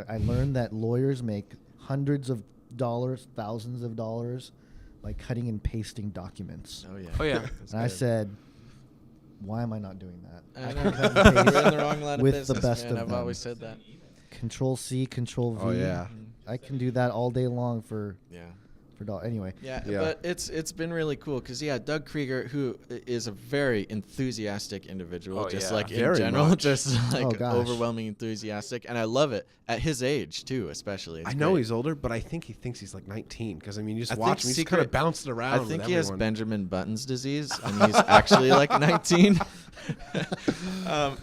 I learned that lawyers make hundreds of dollars, thousands of dollars, like cutting and pasting documents. Oh yeah. Oh yeah. And I said, why am I not doing that? I can know. cut and paste We're in the wrong line of with business, the best man. of I've them. always said that. Control C, Control V. Oh, yeah. I can do that all day long for Yeah. Anyway. Yeah, Yeah. but it's been really cool because Doug Krieger, who is a very enthusiastic individual, Oh, just yeah. like in Very general, much. just like Oh, gosh. overwhelming enthusiastic, and I love it at his age too, especially. It's I know great. he's older, but I think he thinks he's like 19 because I mean, you just I watch think him. He's kind of bouncing around. I with think he has everyone. Benjamin Button's disease, and he's actually like 19.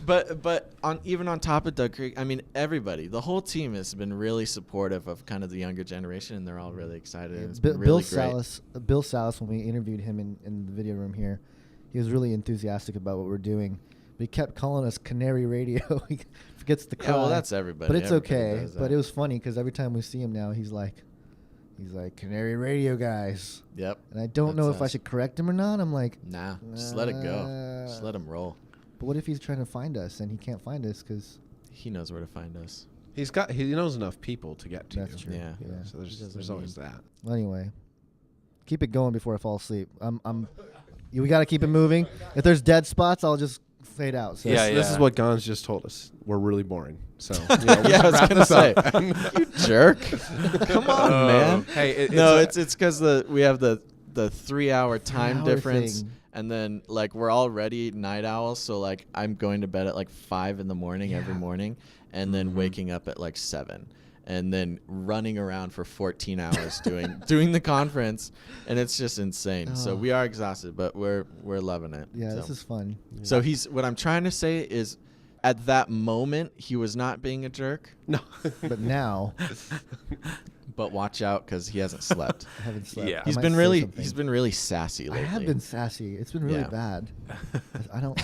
But even on top of Doug Krieger, I mean, everybody, the whole team has been really supportive of kind of the younger generation, and they're all really excited. And it's been Bill really great. Bill Salas, when we interviewed him in the video room here, he was really enthusiastic about what we're doing. But he kept calling us Canary Radio. He forgets the cry. Yeah, well, that's everybody. But it's Everybody okay. does But that. it was funny because every time we see him now, he's like Canary Radio guys. Yep. And I don't know That's if I us. should correct him or not. I'm like, Nah, just let it go. Just let him roll. but what if he's trying to find us and he can't find us because He knows where to find us. He knows enough people to get to That's you. true. Yeah. You know, Yeah. so He doesn't there's always need- that. Well, anyway, keep it going before I fall asleep. We got to keep it moving. If there's dead spots, I'll just fade out. So Yeah, This is yeah. what Gons just told us. We're really boring. So Yeah, I was gonna say, you jerk. Come on, Oh. man. Hey, It's because we have the 3-hour time 3-hour difference, thing. and then like we're already night owls, so like I'm going to bed at like 5 in the morning every morning, and then waking up at like 7. And then running around for 14 hours doing the conference, and it's just insane. So Oh. we are exhausted, but we're loving it. yeah, so. this is fun. So what I'm trying to say is, at that moment he was not being a jerk, no. But now but watch out because he hasn't slept. I haven't slept. Yeah. I He's might been say really something. sassy I lately. have been sassy. It's been really Yeah. bad. I'm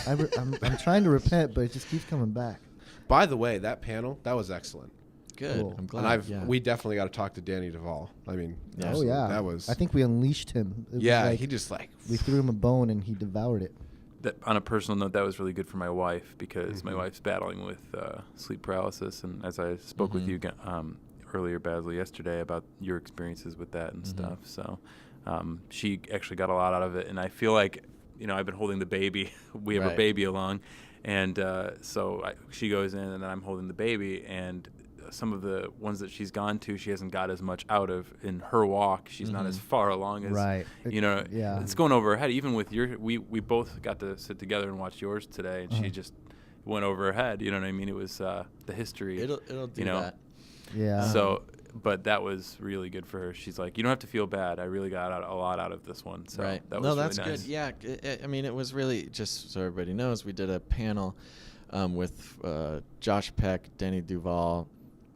trying to repent, but it just keeps coming back. By the way, that panel that was excellent. Good. Cool. I'm glad. And we definitely got to talk to Danny Duvall. I mean, Yeah. Oh absolutely. yeah, that was. I think we unleashed him. It was Yeah, like he just like. we threw him a bone and he devoured it. That, on a personal note, that was really good for my wife because my Mhm. wife's battling with sleep paralysis, and as I spoke with Mhm. you earlier, Basil, yesterday about your experiences with that and Mhm. stuff. So she actually got a lot out of it, and I feel like I've been holding the baby. We have Right. a baby along, and so she goes in, and then I'm holding the baby, and some of the ones that she's gone to, she hasn't got as much out of in her walk. She's not as Mhm. far along as Right. Yeah. It's going over her head. Even with we both got to sit together and watch yours today, and she just went over her head. You know what I mean? It was the history. It'll do you know, that. Yeah. So, but that was really good for her. She's like, you don't have to feel bad. I really got a lot out of this one. So Right. that No, was that's really nice. good. Yeah. I mean, it was really, just so everybody knows, we did a panel with Josh Peck, Danny Duvall,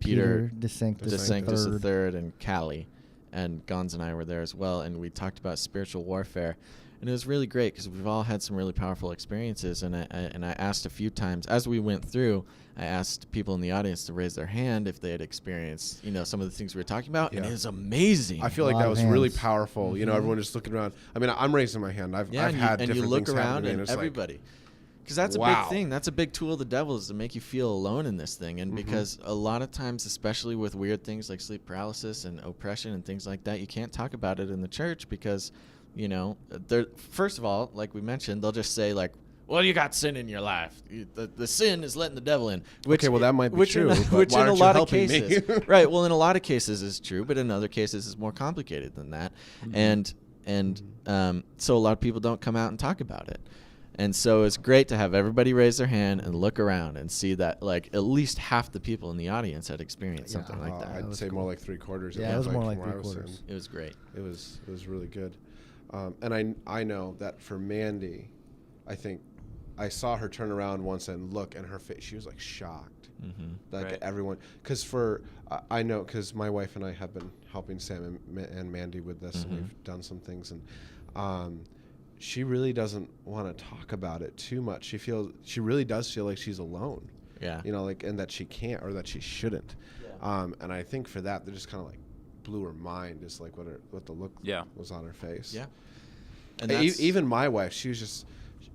Peter DeSanctis III, and Callie, and Gons and I were there as well, and we talked about spiritual warfare, and it was really great because we've all had some really powerful experiences, and I asked a few times as we went through. I asked people in the audience to raise their hand if they had experienced, some of the things we were talking about, and Yeah. it was amazing. I feel like Lot that of was really hands. powerful. Mhm. Everyone just looking around. I mean, I'm raising my hand. I've and had you different look things happen around to me, and it's like, everybody. Because that's a Wow. big thing. That's a big tool of the devil, is to make you feel alone in this thing. And because a lot of times, especially with weird things like sleep paralysis and oppression and things like that, you can't talk about it in the church because, they're, first of all, like we mentioned, they'll just say like, well, you got sin in your life. The sin is letting the devil in. Which, Okay, well, that might be which true, In, but which why in a aren't you lot of helping me? cases, right? Well, in a lot of cases is true, but in other cases is more complicated than that. And so a lot of people don't come out and talk about it. And so it's great to have everybody raise their hand and look around and see that like at least half the people in the audience had experienced Yeah. something like that. I'd was say cool. more like 3/4. Yeah, it was more like from what I was 3/4. saying. It was great. It was really good. And I know that for Mandy, I think I saw her turn around once and look, and her face, she was like shocked. Mm-hmm. Like Right. everyone, because I know, because my wife and I have been helping Sam and Mandy with this, and we've done some things, and she really doesn't want to talk about it too much. She really does feel like she's alone, Yeah. and that she can't or that she shouldn't. And I think for that, they just kind of like blew her mind, is like what the look was on her face. Yeah. And And that's, even my wife, she was just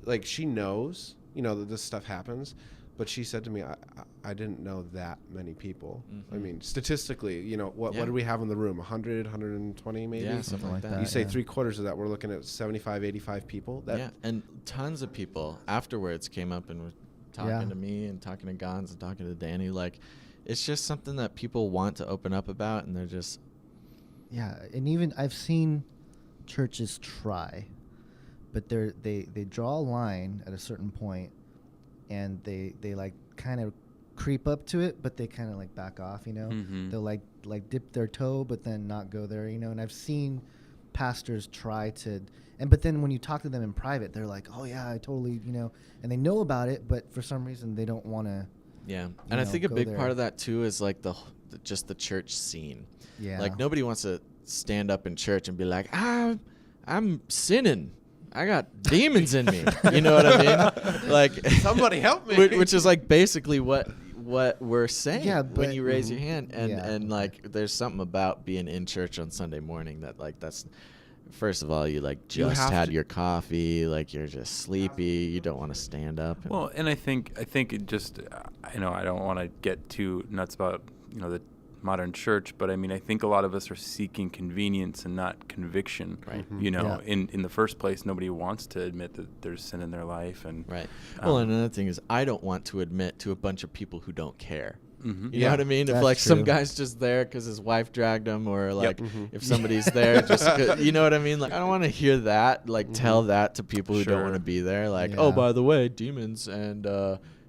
like, she knows, that this stuff happens, But she said to me, I didn't know that many people. Mm-hmm. I mean, statistically, you know, what did we have in the room? 100, 120 maybe? Yeah, something like that. You say 3/4 of that, we're looking at 75, 85 people. Yeah, and tons of people afterwards came up and were talking to me and talking to Gons and talking to Danny. Like, it's just something that people want to open up about, and they're just... Yeah, and even I've seen churches try, but they draw a line at a certain point, and they like kind of creep up to it, but they kind of like back off, you know. Mm-hmm. They'll like dip their toe, but then not go there, you know. And I've seen pastors try to, but then when you talk to them in private, they're like, oh yeah, I totally, you know, and they know about it, but for some reason they don't want to. Yeah, and I think a big there. part of that too is like just the church scene. Yeah, like nobody wants to stand up in church and be like, I'm sinning, I got demons in me. You know what I mean? Like, somebody help me. Which is like basically what we're saying when you raise your hand. And like, there's something about being in church on Sunday morning that like that's. First of all, you like just had your coffee, like you're just sleepy, you don't want to stand up. Well, and I think it just, you know, I don't want to get too nuts about, you know, the modern church, but I mean, I think a lot of us are seeking convenience and not conviction. Right. You know, in the first place, nobody wants to admit that there's sin in their life. And right. Well, and another thing is, I don't want to admit to a bunch of people who don't care. Mm-hmm. You know what I mean? If like some guy's just there because his wife dragged him, or like if somebody's there just, you know what I mean? Like, I don't want to hear that. Like, tell that to people who don't want to be there. Like, oh, by the way, demons, and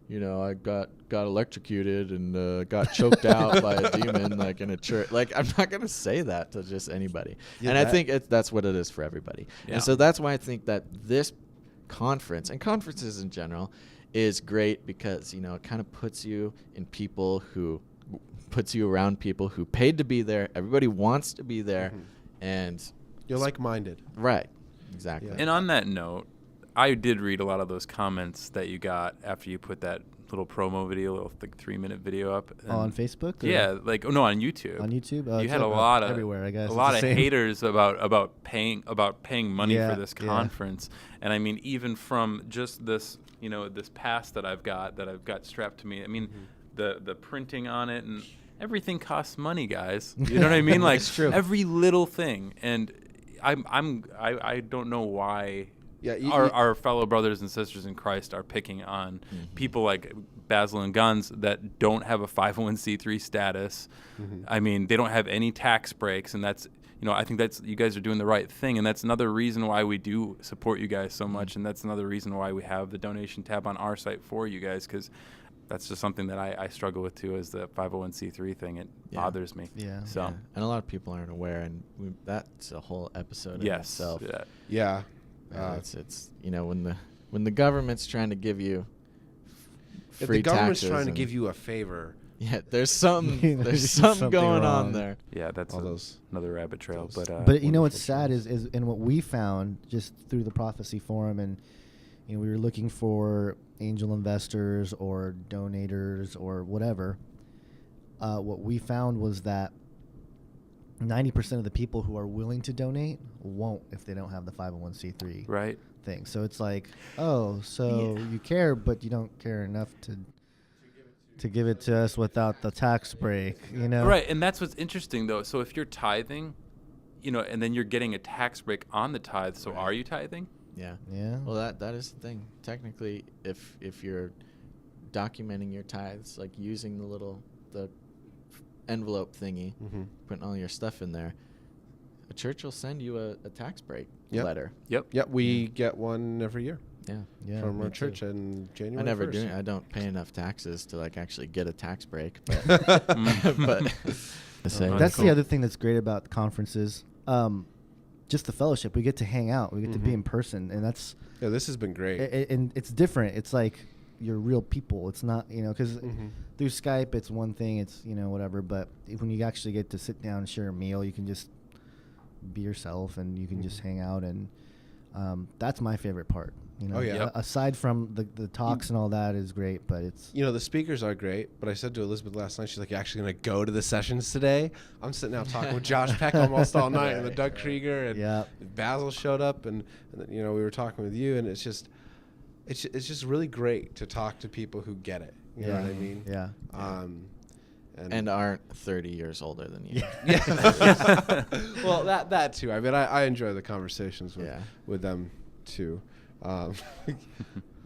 you know, I got electrocuted and got choked out by a demon, like in a church. Like, I'm not gonna say that to just anybody. And I think that's what it is for everybody. Yeah. And so that's why I think that this conference and conferences in general is great, because, you know, it kind of puts you around people who paid to be there. Everybody wants to be there, and you're like-minded. Right. Exactly. And on that note, I did read a lot of those comments that you got after you put that little promo video, little like 3-minute video up. On Facebook? Yeah, like on YouTube. On YouTube, you had a lot of everywhere, I guess. A lot of haters about paying money for this conference, and I mean, even from just this, you know, this pass that I've got strapped to me. I mean, the printing on it and everything costs money, guys. You know what I mean? Like, it's true. Every little thing, and I don't know why. Yeah, our fellow brothers and sisters in Christ are picking on people like Basil and Guns that don't have a 501c3 status. I mean, they don't have any tax breaks, and that's, you know, I think that's, you guys are doing the right thing, and that's another reason why we do support you guys so much, and that's another reason why we have the donation tab on our site for you guys, because that's just something that I struggle with too, is the 501c3 thing. It bothers me. Yeah. So and a lot of people aren't aware, and that's a whole episode in itself. Yeah. It's you know, when the government's trying to give you free if the government's taxes trying to give you a favor, there's something going on there. Yeah, that's another rabbit trail. But you know what's sad is and what we found just through the Prophecy Forum, and you know, we were looking for angel investors or donators or whatever. What we found was that 90% of the people who are willing to donate won't if they don't have the 501c3 thing. So it's like, you care, but you don't care enough to give it to us without the tax break, you know? Right, and that's what's interesting, though. So if you're tithing, you know, and then you're getting a tax break on the tithe, so are you tithing? Yeah. Yeah. Well, that is the thing. Technically, if you're documenting your tithes, like using the envelope thingy, putting all your stuff in there, a church will send you a tax break letter. Yep. We get one every year. Yeah. From our church in January. I never 1st. do. I don't pay enough taxes to like actually get a tax break. But, that's the other thing that's great about the conferences. Just the fellowship. We get to hang out. We get to be in person, and that's this has been great. And it's different. It's like you're real people. It's not, you know, because through Skype it's one thing. It's, you know, whatever. But when you actually get to sit down and share a meal, you can just be yourself, and you can just hang out, and that's my favorite part. You know, aside from the talks and all that is great, but it's, you know, the speakers are great. But I said to Elizabeth last night, she's like, "You're actually going to go to the sessions today?" I'm sitting out talking with Josh Peck almost all night, and the Doug Krieger, and Basil showed up, and you know, we were talking with you, and it's just really great to talk to people who get it. You know what I mean? Yeah. And aren't 30 years older than you. Yeah. Well, that too. I mean, I enjoy the conversations with them too.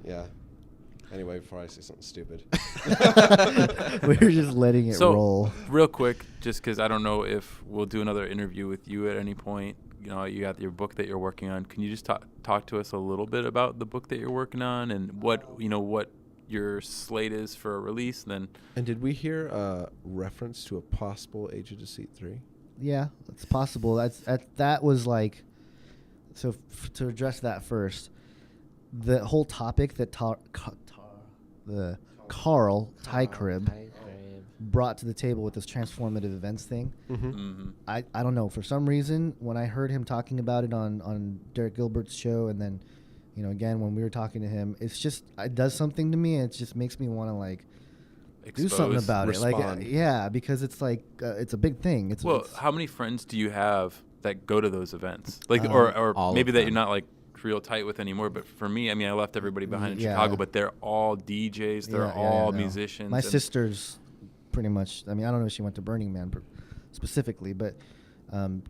Yeah. Anyway, before I say something stupid. We were just letting it roll. Real quick, just because I don't know if we'll do another interview with you at any point. You know, you got your book that you're working on. Can you just talk to us a little bit about the book that you're working on and what your slate is for a release? Then. And did we hear a reference to a possible Age of Deceit 3? Yeah, it's possible. That was like, so to address that first, the whole topic that Carl Tykrib brought to the table with this transformative events thing. I don't know, for some reason when I heard him talking about it on Derek Gilbert's show, and then again when we were talking to him, it does something to me. It just makes me want to like do something about it, like because it's like it's a big thing. It's how many friends do you have that go to those events, like or maybe that you're not like real tight with anymore? But for me, I mean, I left everybody behind in Chicago, but they're all DJs, they're all musicians. My sister's pretty much, I mean, I don't know if she went to Burning Man specifically, but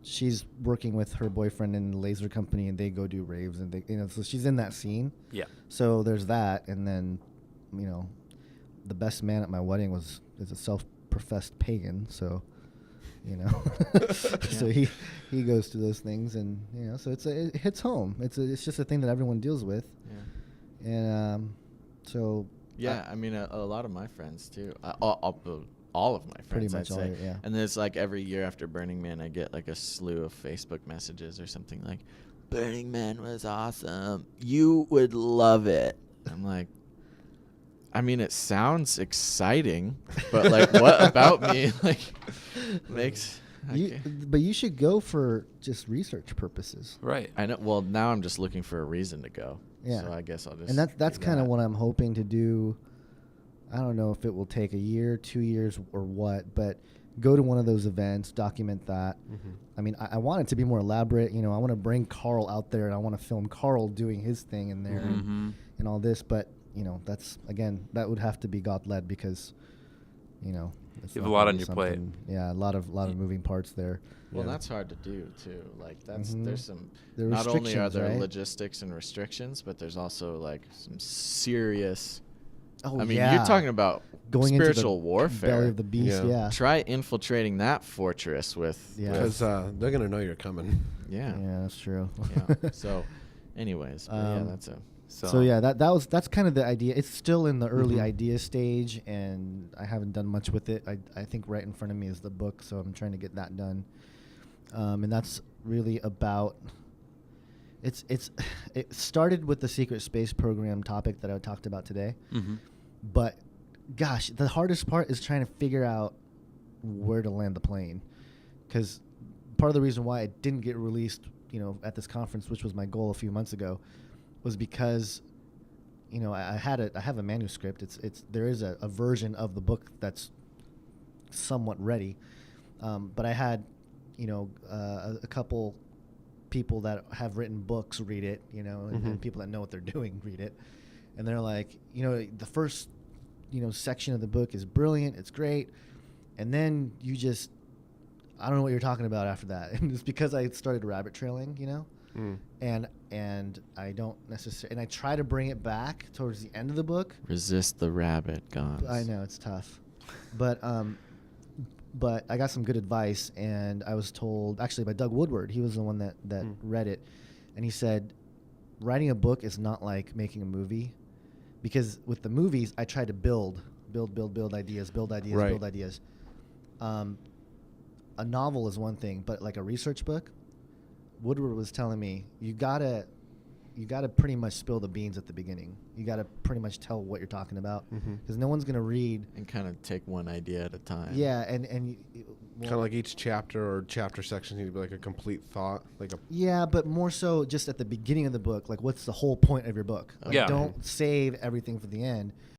she's working with her boyfriend in the laser company, and they go do raves, and so she's in that scene. Yeah. So there's that, and then, the best man at my wedding is a self-professed pagan, so, so he goes to those things, and so it hits home. It's just a thing that everyone deals with. Yeah. And so. Yeah, I mean, a lot of my friends too. All of my friends, pretty much I'd say. Yeah. And there's like every year after Burning Man, I get like a slew of Facebook messages or something like, "Burning Man was awesome. You would love it." I'm like, I mean, it sounds exciting, but like, what about me like makes? But you should go for just research purposes. Right. I know. Well, now I'm just looking for a reason to go. Yeah. So I guess I'll just. And that's kind of what I'm hoping to do. I don't know if it will take a year, 2 years, or what, but go to one of those events, document that. I mean, I want it to be more elaborate. I want to bring Carl out there, and I want to film Carl doing his thing in there and all this. But, that's, again, that would have to be God-led because, you have a lot on your plate. Yeah, a lot of moving parts there. Well, that's hard to do too. Like there's some. There not only are there right? logistics and restrictions, but there's also like some serious. Oh, I mean, you're talking about going spiritual into the warfare. belly of the beast. Yeah. Try infiltrating that fortress with. Because they're gonna know you're coming. Yeah. Yeah, that's true. Yeah. So, anyways, but that's a. So yeah, that's kind of the idea. It's still in the early idea stage, and I haven't done much with it. I think right in front of me is the book, so I'm trying to get that done. And that's really about. It started with the secret space program topic that I talked about today, but gosh, the hardest part is trying to figure out where to land the plane, because part of the reason why it didn't get released, at this conference, which was my goal a few months ago, was because, I have a manuscript. There is a version of the book that's somewhat ready, but I had, a couple people that have written books read it, and people that know what they're doing read it, and they're like, the first, section of the book is brilliant, it's great, and then I don't know what you're talking about after that, and it's because I started rabbit trailing, and I don't necessarily, and I try to bring it back towards the end of the book. Resist the rabbit, Gons. I know it's tough, but I got some good advice, and I was told actually by Doug Woodward. He was the one that read it, and he said, writing a book is not like making a movie, because with the movies I try to build ideas, build ideas. A novel is one thing, but like a research book, Woodward was telling me, you gotta pretty much spill the beans at the beginning. You gotta pretty much tell what you're talking about, because no one's gonna read and kind of take one idea at a time. Yeah, and kind of like each chapter or chapter section need to be like a complete thought, like a. Yeah, but more so just at the beginning of the book, like what's the whole point of your book? Like, don't save everything for the end.